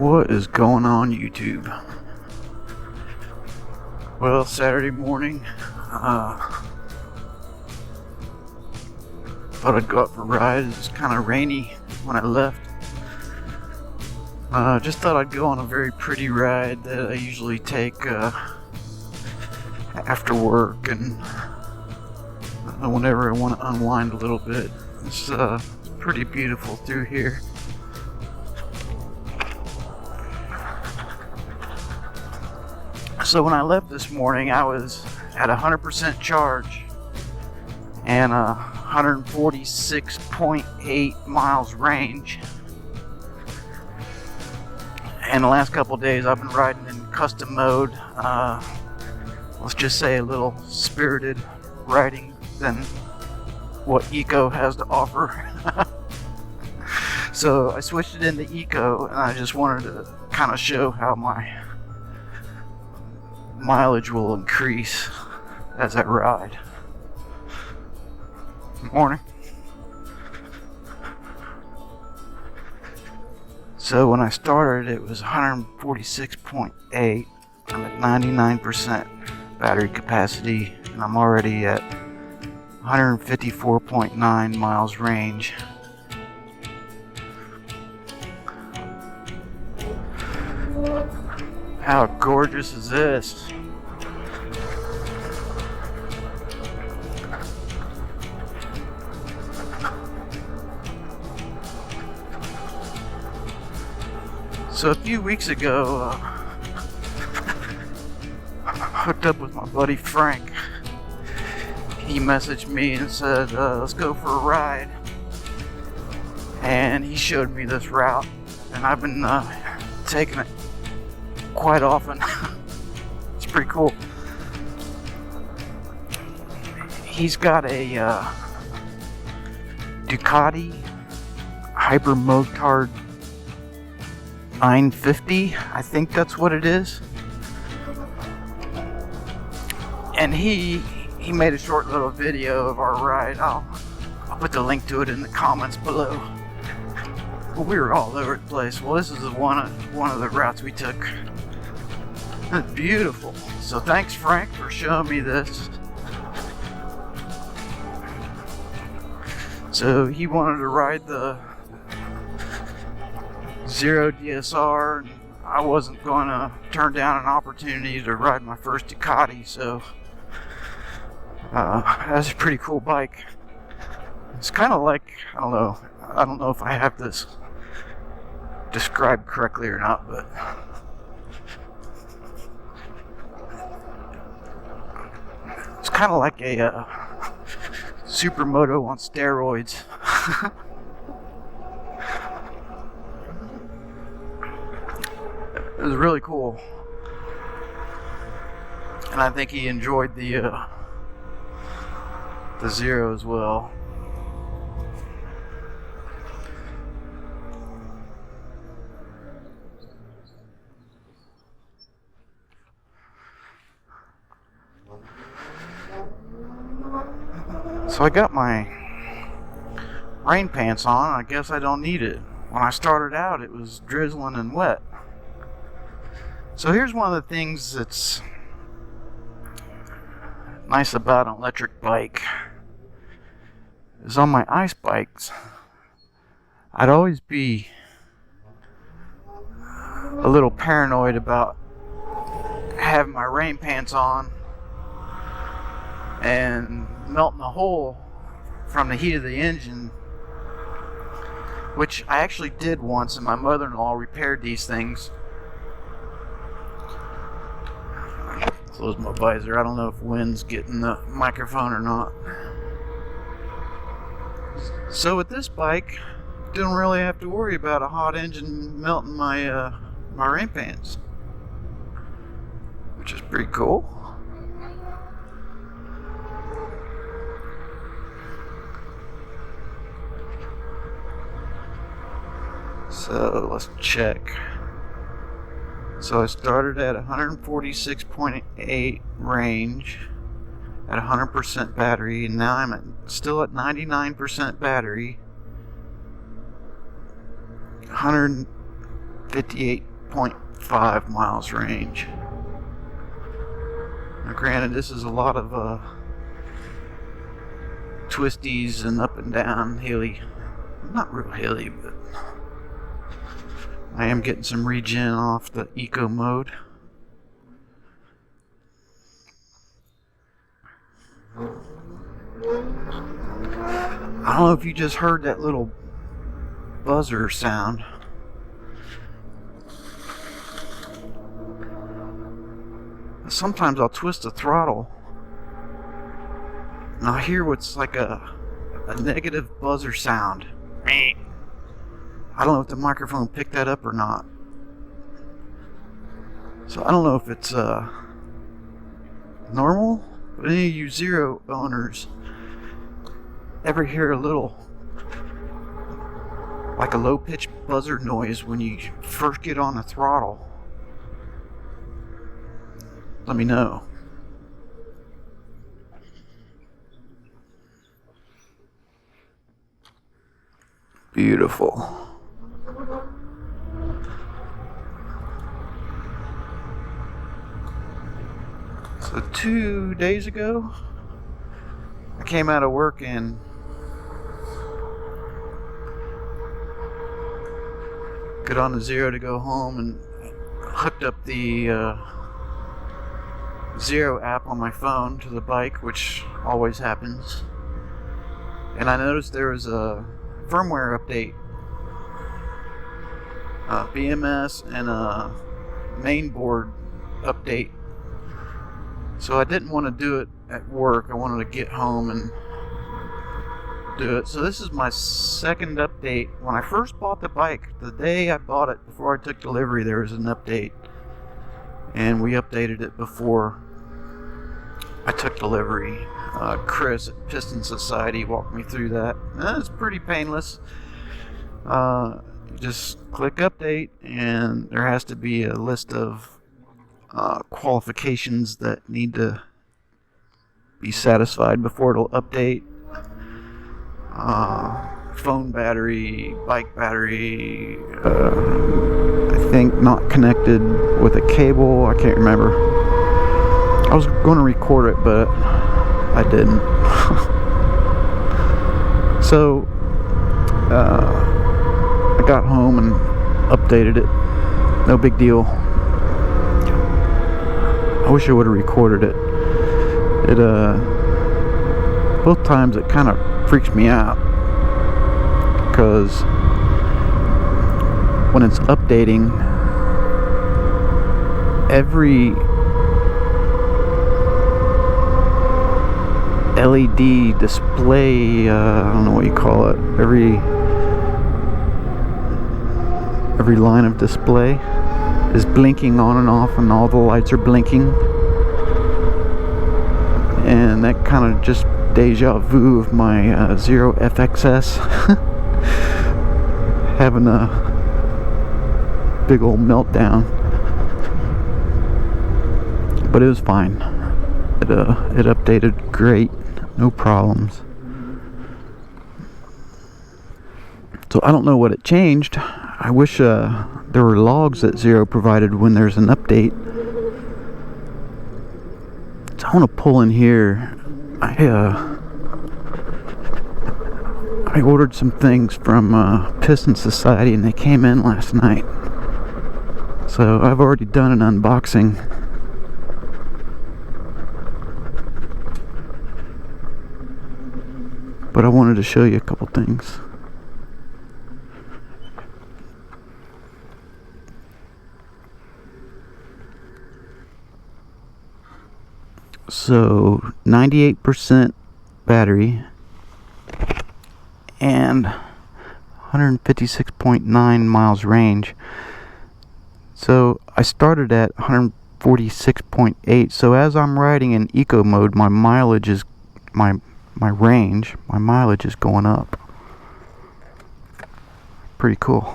What is going on YouTube? Well, Saturday morning, thought I'd go out for a ride. It was kind of rainy when I left. Just thought I'd go on a very pretty ride that I usually take after work and whenever I want to unwind a little bit. It's pretty beautiful through here. So when I left this morning, I was at 100% charge and 146.8 miles range. And the last couple of days I've been riding in custom mode. Let's just say a little spirited riding than what Eco has to offer. So I switched it into Eco, and I just wanted to kind of show how my mileage will increase as I ride. Morning. So when I started, it was 146.8. I'm at 99% battery capacity, and I'm already at 154.9 miles range. How gorgeous is this? So a few weeks ago, I hooked up with my buddy Frank. He messaged me and said, let's go for a ride. And he showed me this route, and I've been taking it quite often. It's pretty cool. He's got a Ducati Hyper Motard 950, I think that's what it is. And he made a short little video of our ride. I'll put the link to it in the comments below. But we were all over the place. Well, this is one of the routes we took. It's beautiful. So thanks, Frank, for showing me this. So he wanted to ride the Zero DSR, and I wasn't going to turn down an opportunity to ride my first Ducati, so that's a pretty cool bike. It's kind of like, I don't know if I have this described correctly or not, but it's kind of like a supermoto on steroids. It was really cool, and I think he enjoyed the Zero as well. So I got my rain pants on. I guess I don't need it. When I started out, it was drizzling and wet. So here's one of the things that's nice about an electric bike. Is on my ice bikes, I'd always be a little paranoid about having my rain pants on and melting a hole from the heat of the engine, which I actually did once, and my mother-in-law repaired these things. Close my visor. I don't know if wind's getting the microphone or not. So with this bike, didn't really have to worry about a hot engine melting my my rain pants, which is pretty cool. So let's check. So I started at 146.8 range at 100% battery, and now I'm still at 99% battery, 158 28.5 miles range. Now granted, this is a lot of twisties and up and down, hilly. Not real hilly, but I am getting some regen off the eco mode. I don't know if you just heard that little buzzer sound. Sometimes I'll twist the throttle and I'll hear what's like a negative buzzer sound. I don't know if the microphone picked that up or not. So I don't know if it's normal, but any of you Zero owners ever hear a little, like a low-pitched buzzer noise when you first get on the throttle? Let me know. Beautiful. So 2 days ago, I came out of work and got on the Zero to go home and hooked up the Zero app on my phone to the bike, which always happens. And I noticed there was a firmware update, BMS and a mainboard update. So I didn't want to do it at work. I wanted to get home and do it. So this is my second update. When I first bought the bike, the day I bought it, before I took delivery, there was an update, and we updated it before I took delivery. Chris at Piston Society walked me through that. It's pretty painless. You just click update, and there has to be a list of qualifications that need to be satisfied before it'll update. Phone battery, bike battery, I think not connected with a cable. I can't remember. I was going to record it, but I didn't. So I got home and updated it. No big deal. I wish I would have recorded it. Both times it kind of freaks me out, because when it's updating, every LED display, I don't know what you call it, every line of display is blinking on and off, and all the lights are blinking, and that kind of just deja vu of my Zero FXS having a big old meltdown. But it was fine. It updated great, no problems. So I don't know what it changed. I wish there were logs that Zero provided when there's an update. So I want to pull in here. I ordered some things from Piston Society, and they came in last night. So I've already done an unboxing. But I wanted to show you a couple things. So 98% battery and 156.9 miles range. So I started at 146.8. So as I'm riding in eco mode, my mileage is my mileage is going up. Pretty cool.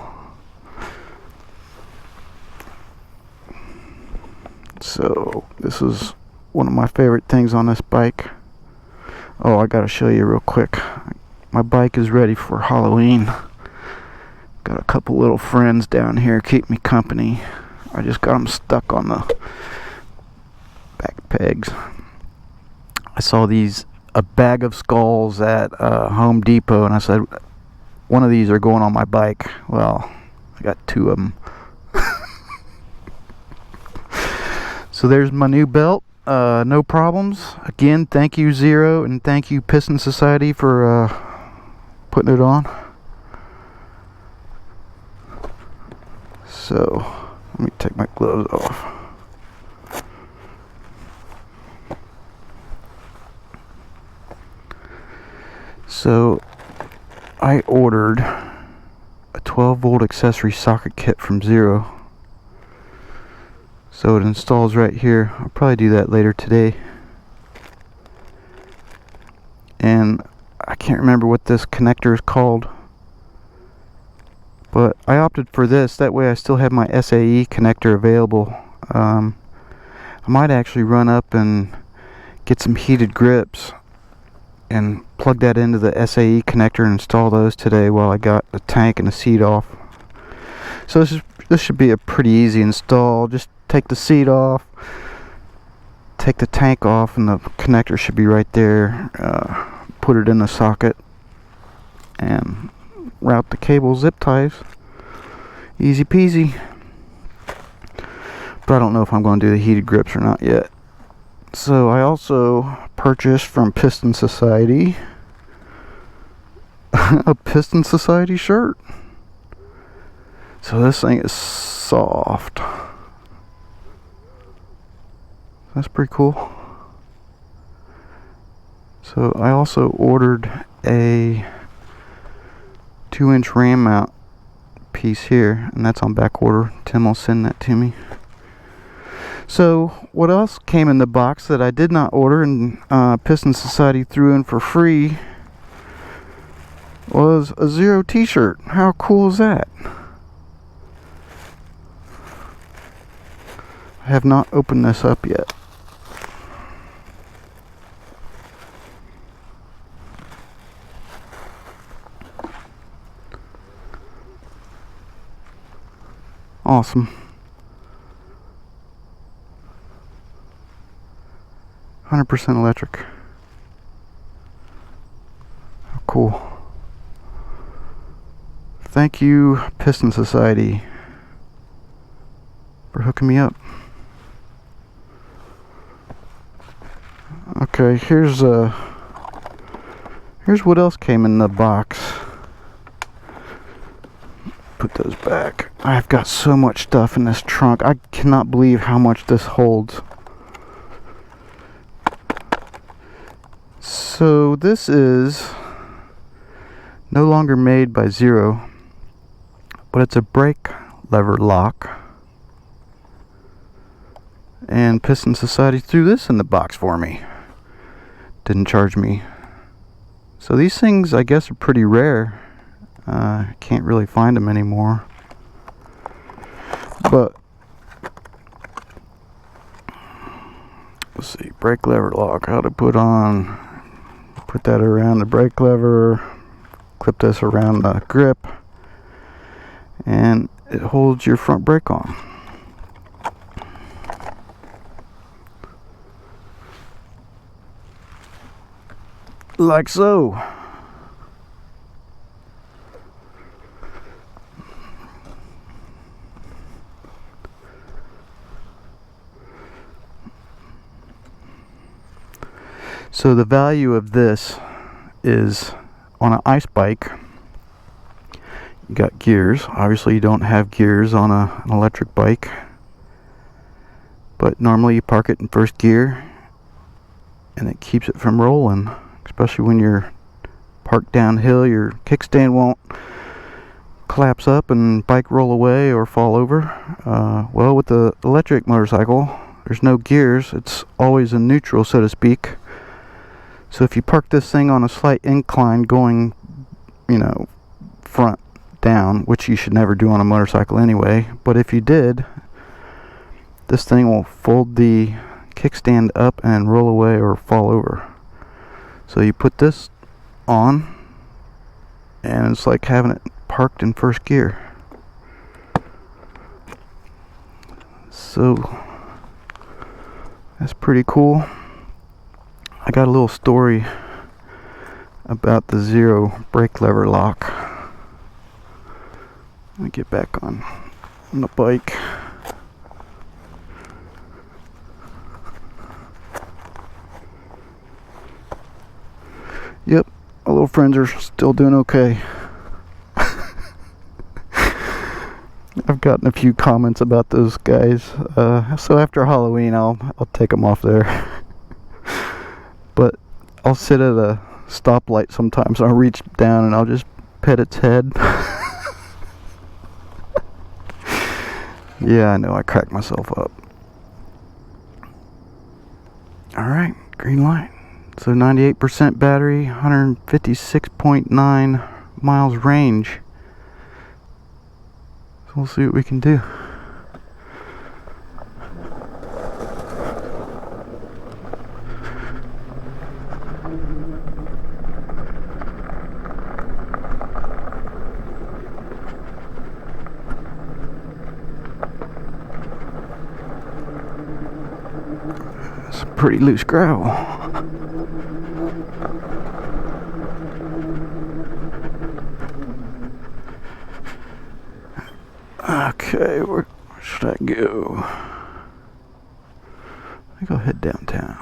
So this is one of my favorite things on this bike. Oh, I gotta show you real quick. My bike is ready for Halloween. Got a couple little friends down here keep me company. I just got them stuck on the back pegs. I saw a bag of skulls at Home Depot, and I said, one of these are going on my bike. Well, I got 2 of them. So there's my new belt. No problems. Again, thank you Zero, and thank you Piston Society for putting it on. So let me take my gloves off. So I ordered a 12-volt accessory socket kit from Zero. So it installs right here. I'll probably do that later today. And I can't remember what this connector is called, but I opted for this. That way I still have my SAE connector available. I might actually run up and get some heated grips and plug that into the SAE connector and install those today while I got the tank and the seat off. So this should be a pretty easy install. Just take the seat off, take the tank off, and the connector should be right there. Put it in the socket and route the cable zip ties. Easy peasy. But I don't know if I'm going to do the heated grips or not yet. So I also purchased from Piston Society a Piston Society shirt. So this thing is soft. That's pretty cool. So I also ordered a 2-inch ram mount piece here, and that's on back order. Tim will send that to me. So what else came in the box that I did not order and Piston Society threw in for free was a Zero t-shirt. How cool is that? I have not opened this up yet. Awesome. 100% electric. How cool. Thank you, Piston Society, for hooking me up. Okay, here's what else came in the box. Put those back. I've got so much stuff in this trunk. I cannot believe how much this holds. So this is no longer made by Zero, but it's a brake lever lock. And Piston Society threw this in the box for me. Didn't charge me. So these things, I guess, are pretty rare. Can't really find them anymore. But let's see, brake lever lock. How to put on? Put that around the brake lever. Clip this around the grip, and it holds your front brake on. Like so. So the value of this is, on an ice bike, you got gears. Obviously you don't have gears on an electric bike, but normally you park it in first gear and it keeps it from rolling. Especially when you're parked downhill, your kickstand won't collapse up and bike roll away or fall over. Well, with the electric motorcycle, there's no gears. It's always in neutral, so to speak. So if you park this thing on a slight incline going, front down, which you should never do on a motorcycle anyway, but if you did, this thing will fold the kickstand up and roll away or fall over. So you put this on, and it's like having it parked in first gear. So that's pretty cool. I got a little story about the Zero brake lever lock. Let me get back on the bike. Yep, our little friends are still doing okay. I've gotten a few comments about those guys. So after Halloween, I'll take them off there. But I'll sit at a stoplight sometimes. I'll reach down and I'll just pet its head. Yeah, I know, I cracked myself up. Alright, green light. So 98% battery, 156.9 miles range. So we'll see what we can do. Some pretty loose gravel. Okay, where should I go? I go head downtown.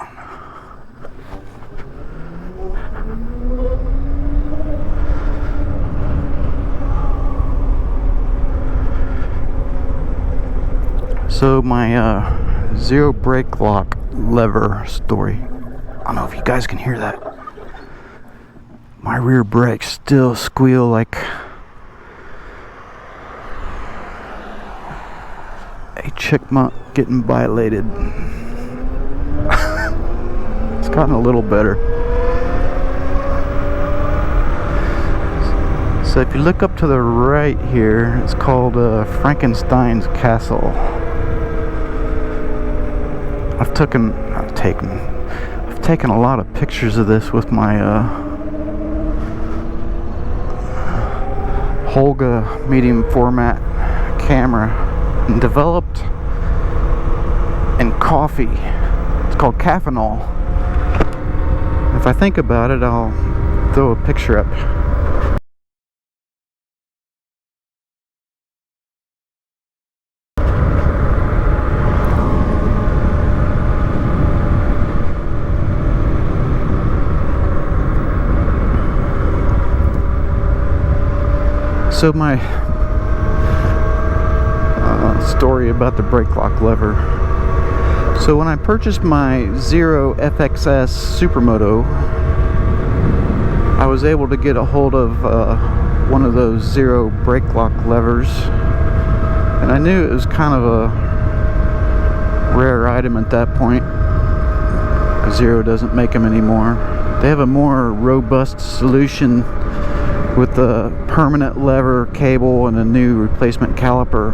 So my Zero brake lock lever story. I don't know if you guys can hear that. My rear brakes still squeal like a chickmunk getting violated. It's gotten a little better. So if you look up to the right here, it's called Frankensteins Castle. I've taken a lot of pictures of this with my Holga medium format camera, and developed in coffee. It's called caffeinol. If I think about it, I'll throw a picture up. So my story about the brake lock lever. So when I purchased my Zero FXS Supermoto, I was able to get a hold of one of those Zero brake lock levers, and I knew it was kind of a rare item at that point. Zero doesn't make them anymore. They have a more robust solution with the permanent lever cable and a new replacement caliper.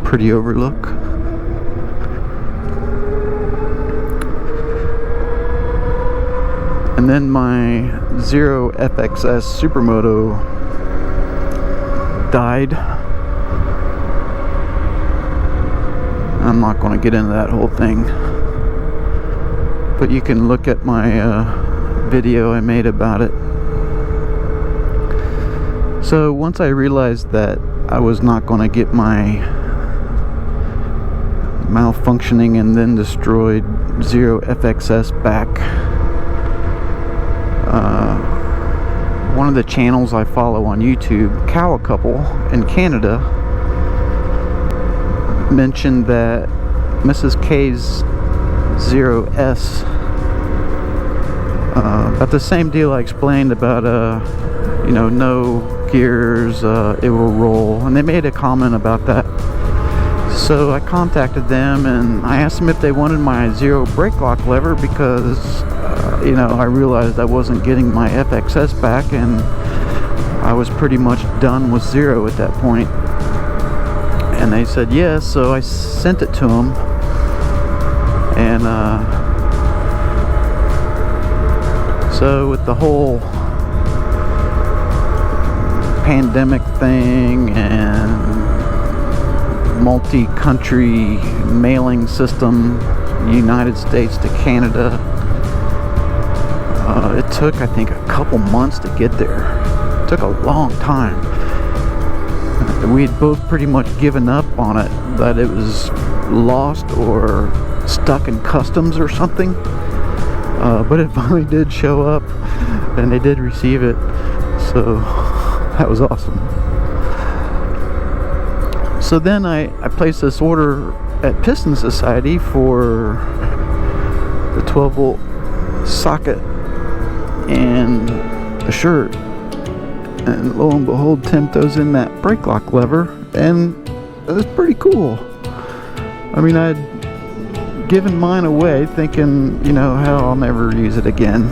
Pretty overlook. And then my Zero FXS Supermoto died. I'm not going to get into that whole thing, but you can look at my video I made about it. So once I realized that I was not going to get my malfunctioning and then destroyed Zero FXS back, one of the channels I follow on YouTube, Kawacouple in Canada, mentioned that Mrs. K's Zero S, about the same deal I explained about no gears, it will roll, and they made a comment about that. So I contacted them and I asked them if they wanted my Zero brake lock lever, because I realized I wasn't getting my FXS back and I was pretty much done with Zero at that point. And they said yes, so I sent it to them. And so with the whole pandemic thing and multi-country mailing system, United States to Canada. It took, I think, a couple months to get there. It took a long time. We had both pretty much given up on it, that it was lost or stuck in customs or something. But it finally did show up, and they did receive it, so that was awesome. So then I placed this order at Piston Society for the 12-volt socket and a shirt, and lo and behold, Tim throws in that brake lock lever, and it was pretty cool. I mean, I'd given mine away thinking, you know, hell, I'll never use it again.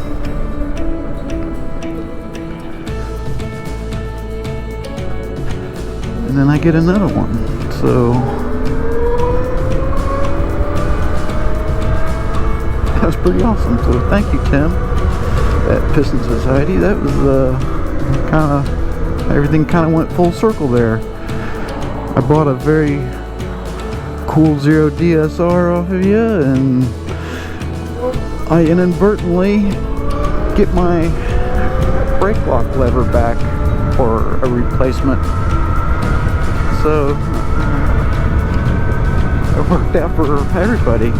And then I get another one, so that was pretty awesome. So thank you, Tim, at Piston Society. That was everything kind of went full circle there. I bought a very cool Zero DSR off of you, and I inadvertently get my brake lock lever back for a replacement. So it worked out for everybody.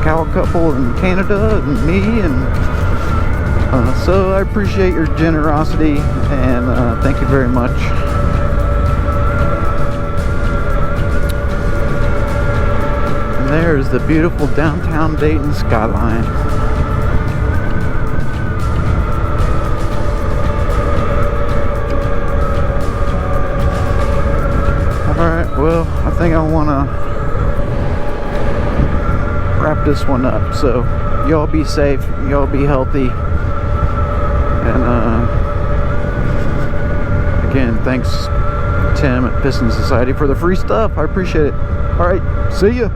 Kawacouple in Canada and me, and so I appreciate your generosity, and thank you very much. And there's the beautiful downtown Dayton skyline. Alright, well, I think I want to wrap this one up. So, y'all be safe, y'all be healthy. And again, thanks Tim at Piston Society for the free stuff. I appreciate it. Alright, see ya.